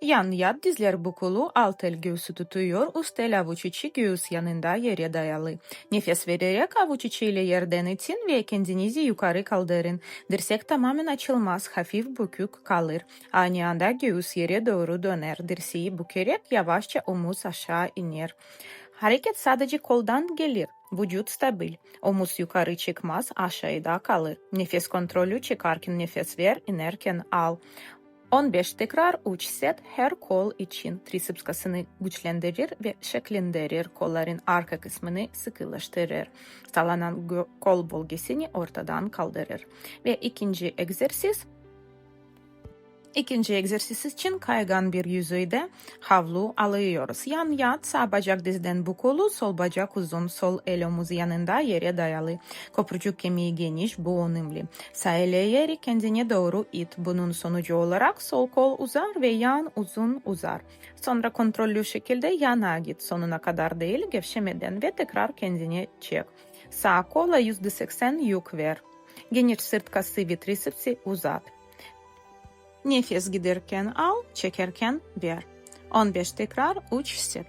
Yan yat dizler bukulu, alt el göğsü tutuyor, üst el avuç içi göğüs yanında yere dayalı. Nefes vererek avuç içiyle yerden itin ve kendinizi yukarı kaldırın. Dirsek tamamen açılmaz, hafif bükük kalır. Aynı anda göğüs yere doğru döner. Dirseği bükerek yavaşça omuz aşağı iner. Hareket sadece koldan gelir. Vücut stabil. Omuz yukarı çıkmaz, aşağıda kalır. Nefes kontrolü çıkarken nefes ver, inerken al. 15 tekrar 3 set her kol için triceps kasını güçlendirir ve şekillendirir, kolların arka kısmını sıkılaştırır. Sallanan kol bölgesini ortadan kaldırır. Ve İkinci egzersiz için kaygan bir yüzeyde havlu alıyoruz. Yan yat, sağ bacak dizden bukulu, sol bacak uzun, sol el omuz yanında yere dayalı. Koprcuk kemiği geniş, bu önemli. Sağ el yeri kendine doğru it. Bunun sonucu olarak sol kol uzar ve yan uzun uzar. Sonra kontrollü şekilde yana git. Sonuna kadar değil, gevşemeden ve tekrar kendine çek. Sağ kola %80 yük ver. Geniş sırt kası ve tricepsi uzat. Nefes giderken al, çekerken ver. 15 tekrar 3 set.